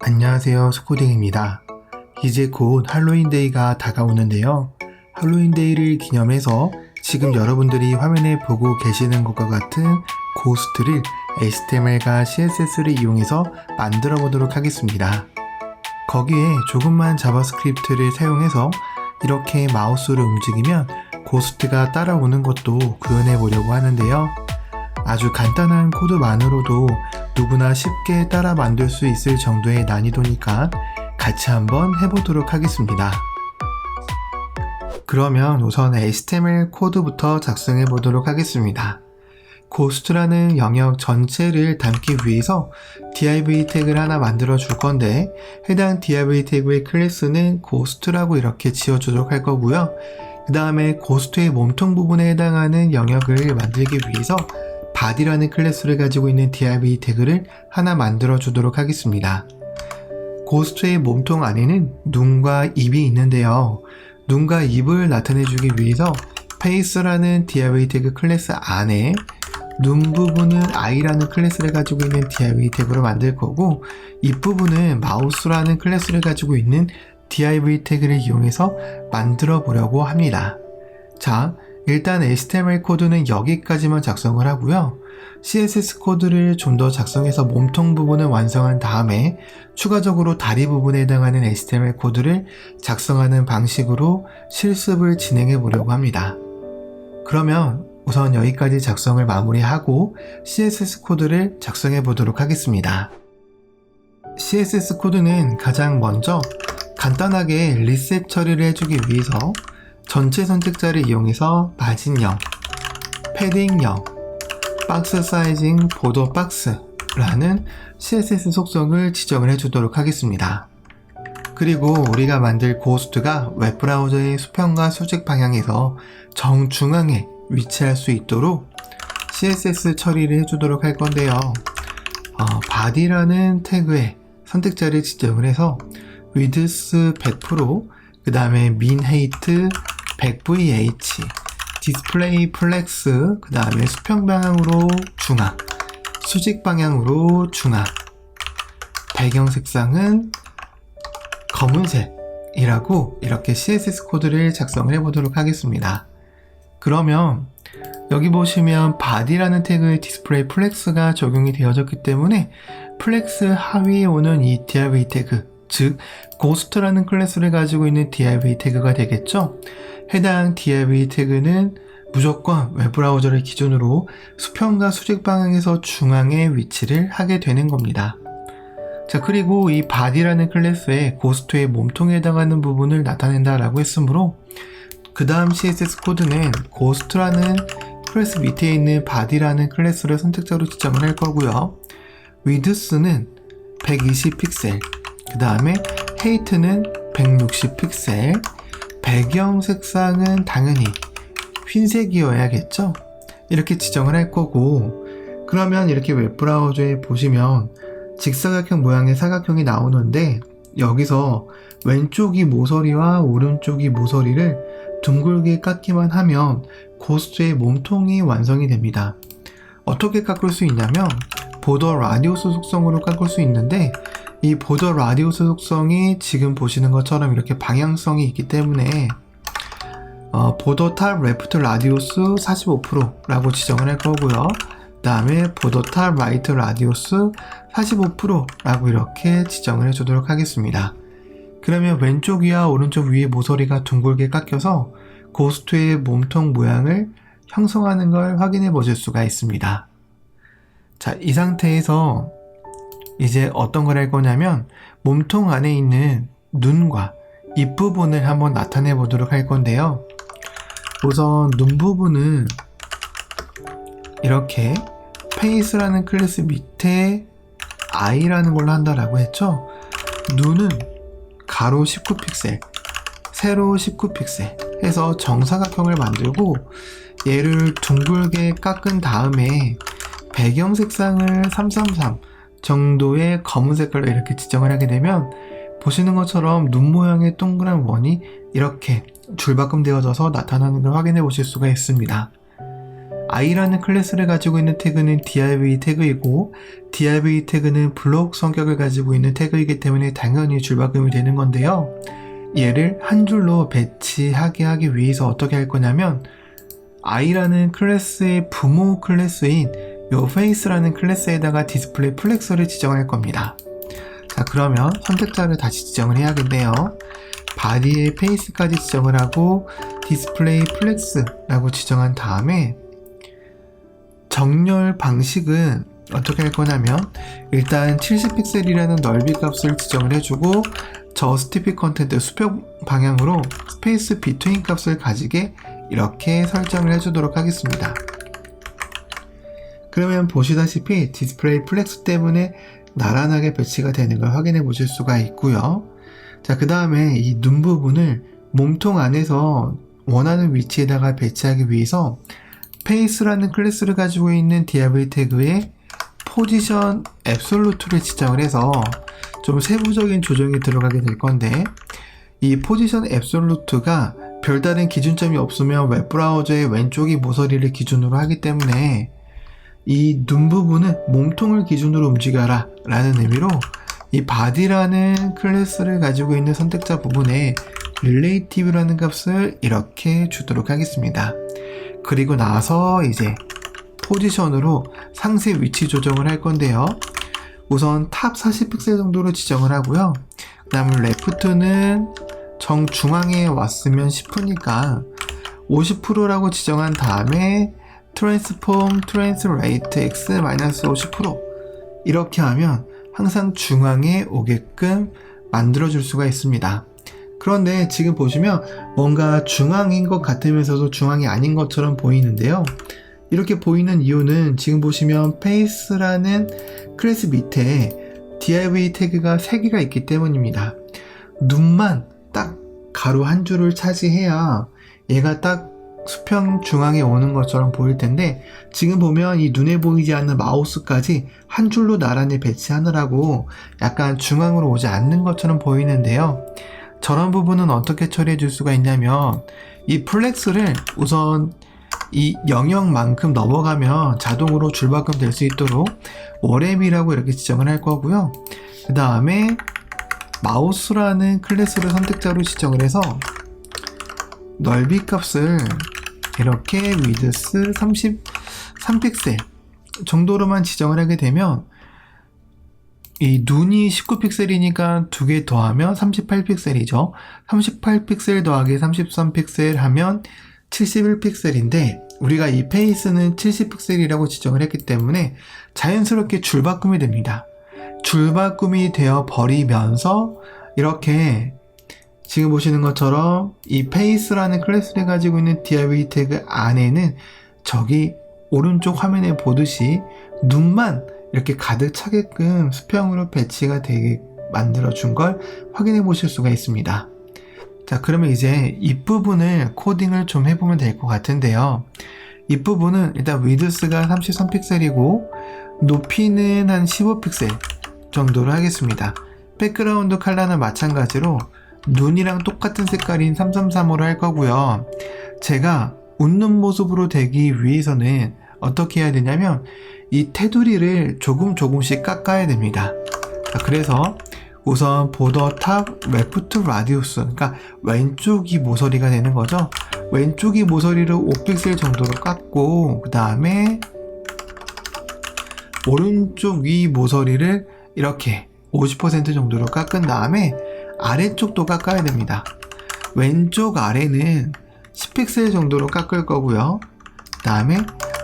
안녕하세요, 스코딩입니다. 이제 곧 할로윈데이가 다가오는데요. 할로윈데이를 기념해서 지금 여러분들이 화면에 보고 계시는 것과 같은 고스트를 HTML과 CSS를 이용해서 만들어 보도록 하겠습니다. 거기에 조금만 자바스크립트를 사용해서 이렇게 마우스를 움직이면 고스트가 따라오는 것도 구현해 보려고 하는데요. 아주 간단한 코드만으로도 누구나 쉽게 따라 만들 수 있을 정도의 난이도니까 같이 한번 해보도록 하겠습니다. 그러면 우선 HTML 코드부터 작성해 보도록 하겠습니다. 고스트라는 영역 전체를 담기 위해서 div 태그를 하나 만들어 줄 건데, 해당 div 태그의 클래스는 고스트라고 이렇게 지어주도록 할 거고요. 그 다음에 고스트의 몸통 부분에 해당하는 영역을 만들기 위해서 body라는 클래스를 가지고 있는 div 태그를 하나 만들어 주도록 하겠습니다. 고스트의 몸통 안에는 눈과 입이 있는데요. 눈과 입을 나타내 주기 위해서 face라는 div 태그 클래스 안에 눈 부분은 i라는 클래스를 가지고 있는 div 태그로 만들 거고, 입 부분은 mouse라는 클래스를 가지고 있는 div 태그를 이용해서 만들어 보려고 합니다. 자, 일단 HTML 코드는 여기까지만 작성을 하고요. CSS 코드를 좀 더 작성해서 몸통 부분을 완성한 다음에 추가적으로 다리 부분에 해당하는 HTML 코드를 작성하는 방식으로 실습을 진행해 보려고 합니다. 그러면 우선 여기까지 작성을 마무리하고 CSS 코드를 작성해 보도록 하겠습니다. CSS 코드는 가장 먼저 간단하게 리셋 처리를 해주기 위해서 전체 선택자를 이용해서 마진 0, 패딩 0, 박스 사이징 보더 박스라는 CSS 속성을 지정을 해주도록 하겠습니다. 그리고 우리가 만들 고스트가 웹브라우저의 수평과 수직 방향에서 정중앙에 위치할 수 있도록 CSS 처리를 해주도록 할 건데요. body라는 태그에 선택자를 지정을 해서 width 100%, 그 다음에 min height 100vh, display flex, 그 다음에 수평 방향으로 중앙, 수직 방향으로 중앙, 배경 색상은 검은색이라고 이렇게 CSS 코드를 작성을 해보도록 하겠습니다. 그러면 여기 보시면 body라는 태그의 display flex가 적용이 되어졌기 때문에 플렉스 하위에 오는 이 div 태그, 즉 고스트라는 클래스를 가지고 있는 div 태그가 되겠죠. 해당 div 태그는 무조건 웹브라우저를 기준으로 수평과 수직 방향에서 중앙에 위치를 하게 되는 겁니다. 자, 그리고 이 body라는 클래스에 고스트의 몸통에 해당하는 부분을 나타낸다라고 했으므로 그 다음 CSS 코드는 고스트라는 클래스 밑에 있는 body라는 클래스를 선택자로 지정을 할 거고요. width는 120 픽셀, 그 다음에 height는 160 픽셀, 배경 색상은 당연히 흰색이어야겠죠? 이렇게 지정을 할 거고, 그러면 이렇게 웹브라우저에 보시면 직사각형 모양의 사각형이 나오는데, 여기서 왼쪽이 모서리와 오른쪽이 모서리를 둥글게 깎기만 하면 고스트의 몸통이 완성이 됩니다. 어떻게 깎을 수 있냐면 보더 라디우스 속성으로 깎을 수 있는데, 이 보더 라디우스 속성이 지금 보시는 것처럼 이렇게 방향성이 있기 때문에 보더 탑 레프트 라디우스 45%라고 지정을 할 거고요. 그 다음에 보더 탑 라이트 라디우스 45%라고 이렇게 지정을 해주도록 하겠습니다. 그러면 왼쪽 위와 오른쪽 위의 모서리가 둥글게 깎여서 고스트의 몸통 모양을 형성하는 걸 확인해 보실 수가 있습니다. 자, 이 상태에서 이제 어떤 걸 할 거냐면 몸통 안에 있는 눈과 입 부분을 한번 나타내 보도록 할 건데요. 우선 눈 부분은 이렇게 face라는 클래스 밑에 i라는 걸로 한다라고 했죠. 눈은 가로 19 픽셀, 세로 19 픽셀 해서 정사각형을 만들고 얘를 둥글게 깎은 다음에 배경 색상을 333 정도의 검은 색깔로 이렇게 지정을 하게 되면 보시는 것처럼 눈 모양의 동그란 원이 이렇게 줄바꿈 되어져서 나타나는 걸 확인해 보실 수가 있습니다. i라는 클래스를 가지고 있는 태그는 div 태그이고 div 태그는 블록 성격을 가지고 있는 태그이기 때문에 당연히 줄바꿈이 되는 건데요. 얘를 한 줄로 배치하게 하기 위해서 어떻게 할 거냐면 i라는 클래스의 부모 클래스인 요 face라는 클래스에다가 디스플레이 플렉스를 지정할 겁니다. 자, 그러면 선택자를 다시 지정을 해야겠네요. body에 face까지 지정을 하고 디스플레이 플렉스라고 지정한 다음에 정렬 방식은 어떻게 할 거냐면 일단 70픽셀이라는 넓이 값을 지정을 해주고 저 스티피 컨텐트 수평 방향으로 스페이스 비트윈 값을 가지게 이렇게 설정을 해주도록 하겠습니다. 그러면 보시다시피 디스플레이 플렉스 때문에 나란하게 배치가 되는 걸 확인해 보실 수가 있고요. 자, 그 다음에 이 눈 부분을 몸통 안에서 원하는 위치에다가 배치하기 위해서 face라는 클래스를 가지고 있는 div 태그에 포지션 앱솔루트를 지정을 해서 좀 세부적인 조정이 들어가게 될 건데 이 포지션 앱솔루트가 별다른 기준점이 없으면 웹브라우저의 왼쪽이 모서리를 기준으로 하기 때문에 이 눈 부분은 몸통을 기준으로 움직여라 라는 의미로 이 body라는 클래스를 가지고 있는 선택자 부분에 relative라는 값을 이렇게 주도록 하겠습니다. 그리고 나서 이제 포지션으로 상세 위치 조정을 할 건데요. 우선 탑 40픽셀 정도로 지정을 하고요. 그 다음에 레프트는 정중앙에 왔으면 싶으니까 50%라고 지정한 다음에 트랜스폼 트랜스레이트 x-50% 이렇게 하면 항상 중앙에 오게끔 만들어 줄 수가 있습니다. 그런데 지금 보시면 뭔가 중앙인 것 같으면서도 중앙이 아닌 것처럼 보이는데요. 이렇게 보이는 이유는 지금 보시면 face라는 클래스 밑에 div 태그가 3개가 있기 때문입니다. 눈만 딱 가로 한 줄을 차지해야 얘가 딱 수평 중앙에 오는 것처럼 보일 텐데 지금 보면 이 눈에 보이지 않는 마우스까지 한 줄로 나란히 배치하느라고 약간 중앙으로 오지 않는 것처럼 보이는데요. 저런 부분은 어떻게 처리해 줄 수가 있냐면 이 플렉스를 우선 이 영역만큼 넘어가면 자동으로 줄바꿈 될 수 있도록 워랩이라고 이렇게 지정을 할 거고요. 그 다음에 마우스라는 클래스를 선택자로 지정을 해서 넓이 값을 이렇게 위드스 33픽셀 정도로만 지정을 하게 되면 이 눈이 19픽셀이니까 2개 더하면 38픽셀이죠. 38픽셀 더하기 33픽셀 하면 71픽셀인데 우리가 이 페이스는 70픽셀이라고 지정을 했기 때문에 자연스럽게 줄바꿈이 됩니다. 줄바꿈이 되어 버리면서 이렇게 지금 보시는 것처럼 이 페이스라는 클래스를 가지고 있는 div 태그 안에는 저기 오른쪽 화면에 보듯이 눈만 이렇게 가득 차게끔 수평으로 배치가 되게 만들어 준 걸 확인해 보실 수가 있습니다. 자, 그러면 이제 이 부분을 코딩을 좀 해보면 될 것 같은데요. 이 부분은 일단 위드스가 33픽셀이고 높이는 한 15픽셀 정도로 하겠습니다. 백그라운드 컬러는 마찬가지로 눈이랑 똑같은 색깔인 3335로 할 거고요. 제가 웃는 모습으로 되기 위해서는 어떻게 해야 되냐면 이 테두리를 조금씩 깎아야 됩니다. 자, 그래서 우선 보더 탑 레프트 라디우스, 그러니까 왼쪽이 모서리가 되는 거죠. 왼쪽이 모서리를 5픽셀 정도로 깎고 그 다음에 오른쪽 위 모서리를 이렇게 50% 정도로 깎은 다음에 아래쪽도 깎아야 됩니다. 왼쪽 아래는 10픽셀 정도로 깎을 거고요. 그 다음에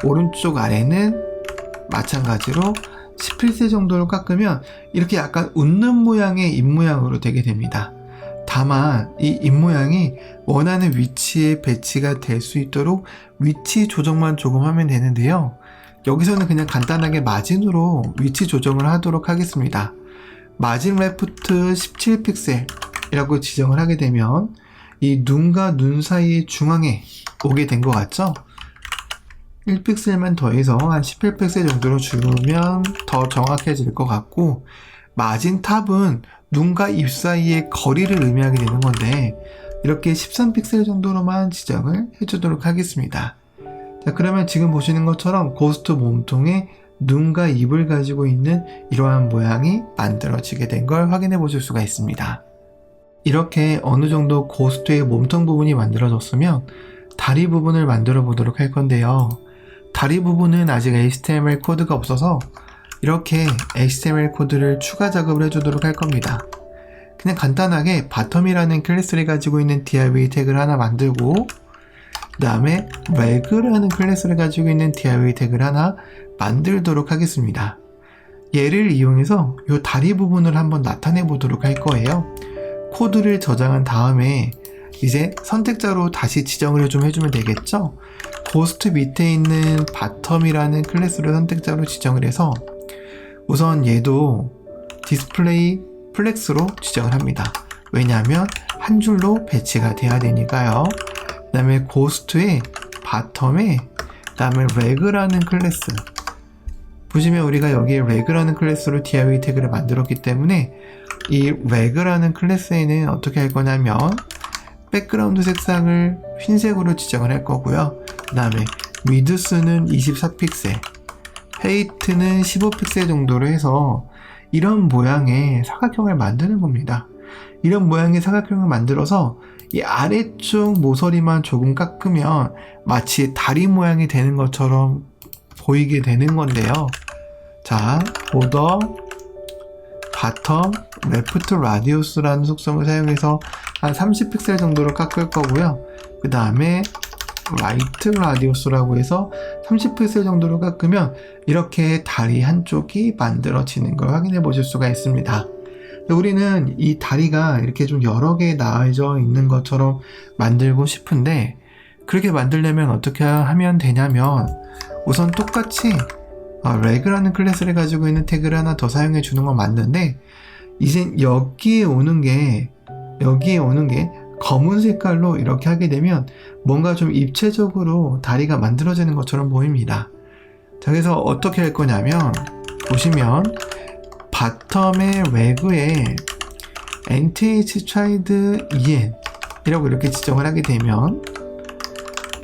오른쪽 아래는 마찬가지로 10픽셀 정도로 깎으면 이렇게 약간 웃는 모양의 입모양으로 되게 됩니다. 다만 이 입모양이 원하는 위치에 배치가 될 수 있도록 위치 조정만 조금 하면 되는데요. 여기서는 그냥 간단하게 마진으로 위치 조정을 하도록 하겠습니다. 마진 레프트 17픽셀 이라고 지정을 하게 되면 이 눈과 눈 사이의 중앙에 오게 된 것 같죠? 1픽셀만 더해서 한 18픽셀 정도로 주면 더 정확해질 것 같고 마진 탑은 눈과 입 사이의 거리를 의미하게 되는 건데 이렇게 13픽셀 정도로만 지정을 해주도록 하겠습니다. 자, 그러면 지금 보시는 것처럼 고스트 몸통에 눈과 입을 가지고 있는 이러한 모양이 만들어지게 된 걸 확인해 보실 수가 있습니다. 이렇게 어느 정도 고스트의 몸통 부분이 만들어졌으면 다리 부분을 만들어 보도록 할 건데요. 다리 부분은 아직 HTML 코드가 없어서 이렇게 HTML 코드를 추가 작업을 해주도록 할 겁니다. 그냥 간단하게 바텀이라는 클래스를 가지고 있는 div 태그를 하나 만들고, 그 다음에 wag라는 클래스를 가지고 있는 div 태그를 하나 만들도록 하겠습니다. 얘를 이용해서 이 다리 부분을 한번 나타내 보도록 할 거예요. 코드를 저장한 다음에 이제 선택자로 다시 지정을 좀 해주면 되겠죠. 고스트 밑에 있는 바텀이라는 클래스를 선택자로 지정을 해서 우선 얘도 디스플레이 플렉스로 지정을 합니다. 왜냐하면 한 줄로 배치가 돼야 되니까요. 그 다음에 고스트의 바텀에, 그 다음에 wag라는 클래스, 보시면 우리가 여기에 wag라는 클래스로 div 태그를 만들었기 때문에 이 wag라는 클래스에는 어떻게 할 거냐면 백그라운드 색상을 흰색으로 지정을 할 거고요. 그 다음에 width는 24픽셀, height는 15픽셀 정도로 해서 이런 모양의 사각형을 만드는 겁니다. 이런 모양의 사각형을 만들어서 이 아래쪽 모서리만 조금 깎으면 마치 다리 모양이 되는 것처럼 보이게 되는 건데요. 자, border, bottom, left radius라는 속성을 사용해서 한 30픽셀 정도로 깎을 거고요. 그 다음에 right radius라고 해서 30픽셀 정도로 깎으면 이렇게 다리 한쪽이 만들어지는 걸 확인해 보실 수가 있습니다. 우리는 이 다리가 이렇게 좀 여러 개 나와져 있는 것처럼 만들고 싶은데, 그렇게 만들려면 어떻게 하면 되냐면 우선 똑같이 reg라는 클래스를 가지고 있는 태그를 하나 더 사용해 주는 건 맞는데, 이제 여기에 오는 게 검은 색깔로 이렇게 하게 되면 뭔가 좀 입체적으로 다리가 만들어지는 것처럼 보입니다. 자, 그래서 어떻게 할 거냐면 보시면 바텀의 wag에 nth-child en 이라고 이렇게 지정을 하게 되면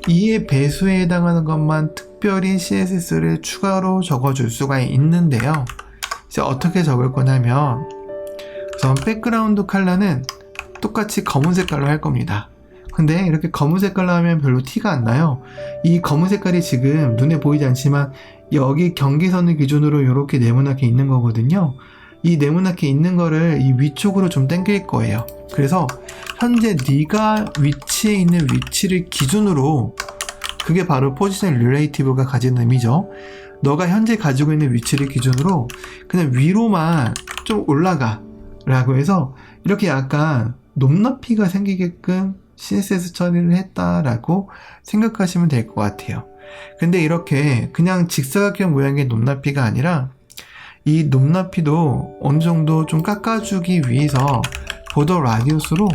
2의 배수에 해당하는 것만 특별히 CSS를 추가로 적어줄 수가 있는데요. 이제 어떻게 적을 거냐면 우선 백그라운드 컬러는 똑같이 검은 색깔로 할 겁니다. 근데 이렇게 검은 색깔로 하면 별로 티가 안 나요. 이 검은 색깔이 지금 눈에 보이지 않지만 여기 경계선을 기준으로 이렇게 네모나게 있는 거거든요. 이 네모나게 있는 거를 이 위쪽으로 좀 당길 거예요. 그래서 현재 네가 위치에 있는 위치를 기준으로, 그게 바로 포지션 릴레이티브가 가진 의미죠. 너가 현재 가지고 있는 위치를 기준으로 그냥 위로만 좀 올라가 라고 해서 이렇게 약간 높낮이가 생기게끔 CSS 처리를 했다라고 생각하시면 될 것 같아요. 근데 이렇게 그냥 직사각형 모양의 높낮이가 아니라 이 높낮이도 어느 정도 좀 깎아주기 위해서 보더 라디우스로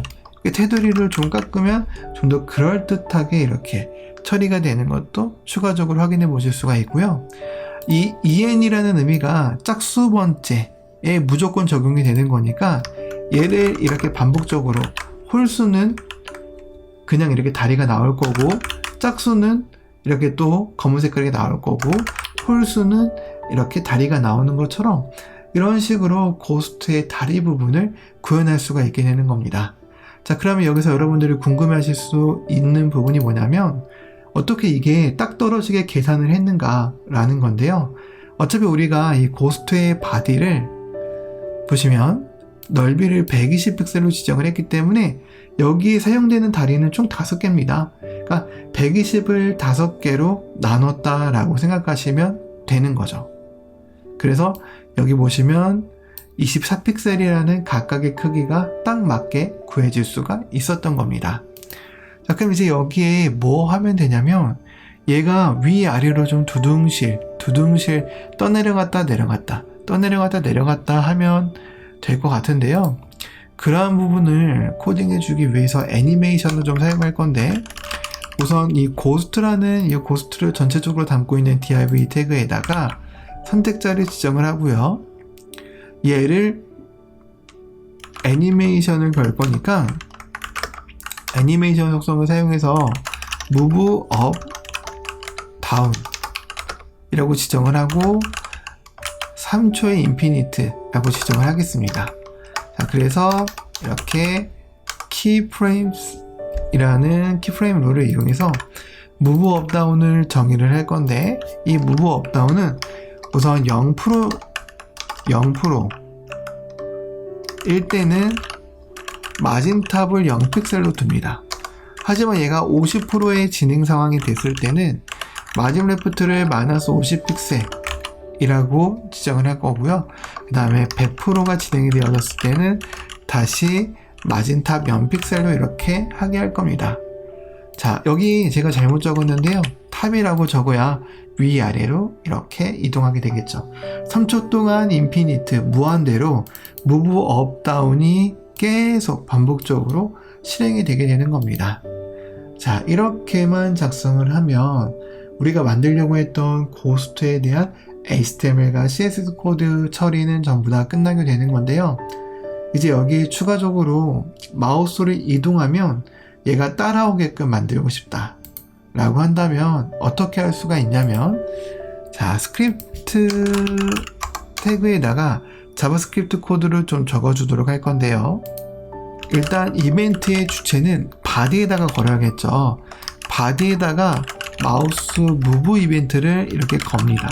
테두리를 좀 깎으면 좀 더 그럴듯하게 이렇게 처리가 되는 것도 추가적으로 확인해 보실 수가 있고요. 이 en이라는 의미가 짝수 번째에 무조건 적용이 되는 거니까 얘를 이렇게 반복적으로, 홀수는 그냥 이렇게 다리가 나올 거고, 짝수는 이렇게 또 검은 색깔이 나올 거고, 홀수는 이렇게 다리가 나오는 것처럼 이런 식으로 고스트의 다리 부분을 구현할 수가 있게 되는 겁니다. 자, 그러면 여기서 여러분들이 궁금해 하실 수 있는 부분이 뭐냐면 어떻게 이게 딱 떨어지게 계산을 했는가 라는 건데요. 어차피 우리가 이 고스트의 바디를 보시면 넓이를 120픽셀로 지정을 했기 때문에 여기에 사용되는 다리는 총 5개입니다. 그러니까 120을 5개로 나눴다라고 생각하시면 되는 거죠. 그래서 여기 보시면 24픽셀이라는 각각의 크기가 딱 맞게 구해질 수가 있었던 겁니다. 자, 그럼 이제 여기에 뭐 하면 되냐면 얘가 위아래로 좀 두둥실 떠내려갔다 내려갔다 하면 될 것 같은데요. 그러한 부분을 코딩해 주기 위해서 애니메이션을 좀 사용할 건데, 우선 이 고스트라는 이 고스트를 전체적으로 담고 있는 div 태그에다가 선택자를 지정을 하고요. 얘를 애니메이션을 걸 거니까 애니메이션 속성을 사용해서 move up 다운 이라고 지정을 하고 3초의 인피니트라고 지정을 하겠습니다. 자, 그래서 이렇게 keyframes 이라는 키프레임 룰을 이용해서 move up down을 정의를 할 건데, 이 move up down은 우선 0%일 때는 마진탑을 0픽셀로 둡니다. 하지만 얘가 50%의 진행 상황이 됐을 때는 마진 레프트를 마이너스 50픽셀이라고 지정을 할 거고요. 그 다음에 100%가 진행이 되어졌을 때는 다시 마진탑 0픽셀로 이렇게 하게 할 겁니다. 자, 여기 제가 잘못 적었는데요. 탑이라고 적어야 위아래로 이렇게 이동하게 되겠죠. 3초 동안 인피니트 무한대로 무브 업 다운이 계속 반복적으로 실행이 되게 되는 겁니다. 자, 이렇게만 작성을 하면 우리가 만들려고 했던 고스트에 대한 HTML과 CSS 코드 처리는 전부 다 끝나게 되는 건데요. 이제 여기 추가적으로 마우스를 이동하면 얘가 따라오게끔 만들고 싶다 라고 한다면 어떻게 할 수가 있냐면, 자, 스크립트 태그에다가 자바스크립트 코드를 좀 적어주도록 할 건데요. 일단 이벤트의 주체는 바디에다가 걸어야겠죠. 바디에다가 마우스 무브 이벤트를 이렇게 겁니다.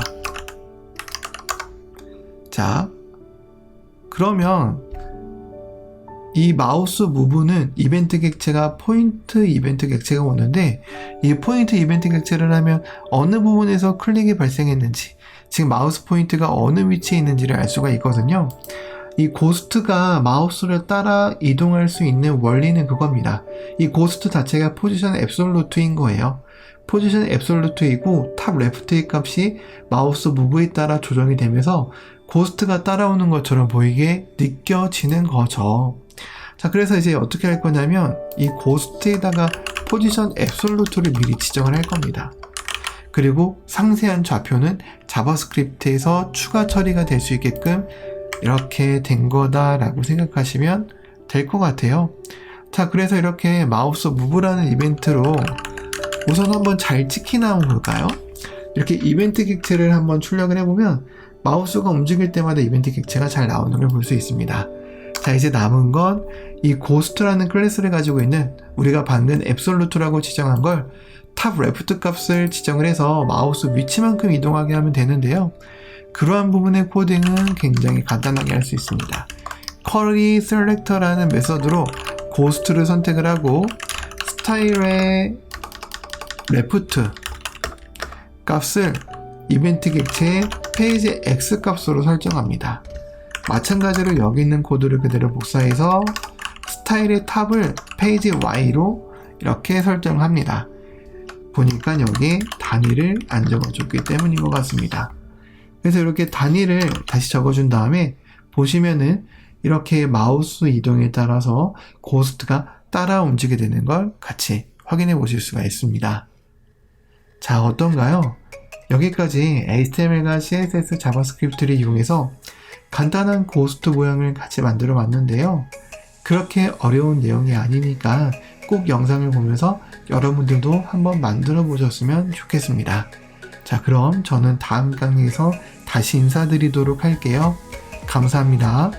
자, 그러면 이 마우스 무브는 이벤트 객체가 포인트 이벤트 객체가 오는데, 이 포인트 이벤트 객체를 하면 어느 부분에서 클릭이 발생했는지, 지금 마우스 포인트가 어느 위치에 있는지를 알 수가 있거든요. 이 고스트가 마우스를 따라 이동할 수 있는 원리는 그겁니다. 이 고스트 자체가 포지션 앱솔루트인 거예요. 포지션 앱솔루트이고 탑 레프트의 값이 마우스 무브에 따라 조정이 되면서 고스트가 따라오는 것처럼 보이게 느껴지는 거죠. 자, 그래서 이제 어떻게 할 거냐면 이 고스트에다가 포지션 앱솔루트를 미리 지정을 할 겁니다. 그리고 상세한 좌표는 자바스크립트에서 추가 처리가 될 수 있게끔 이렇게 된 거다라고 생각하시면 될 것 같아요. 자, 그래서 이렇게 마우스 무브라는 이벤트로 우선 한번 잘 찍히나 한번 볼까요? 이렇게 이벤트 객체를 한번 출력을 해보면 마우스가 움직일 때마다 이벤트 객체가 잘 나오는 걸 볼 수 있습니다. 자, 이제 남은 건 이 고스트라는 클래스를 가지고 있는 우리가 방금 앱솔루트라고 지정한 걸 탑 레프트 값을 지정을 해서 마우스 위치만큼 이동하게 하면 되는데요. 그러한 부분의 코딩은 굉장히 간단하게 할 수 있습니다. curly selector라는 메서드로 고스트를 선택을 하고 스타일의 레프트 값을 이벤트 객체의 페이지 X 값으로 설정합니다. 마찬가지로 여기 있는 코드를 그대로 복사해서 스타일의 탑을 페이지 Y로 이렇게 설정합니다. 보니까 여기 단위를 안 적어줬기 때문인 것 같습니다. 그래서 이렇게 단위를 다시 적어준 다음에 보시면은 이렇게 마우스 이동에 따라서 고스트가 따라 움직이게 되는 걸 같이 확인해 보실 수가 있습니다. 자, 어떤가요? 여기까지 HTML과 CSS, 자바스크립트를 이용해서 간단한 고스트 모양을 같이 만들어 봤는데요. 그렇게 어려운 내용이 아니니까 꼭 영상을 보면서 여러분들도 한번 만들어 보셨으면 좋겠습니다. 자, 그럼 저는 다음 강의에서 다시 인사드리도록 할게요. 감사합니다.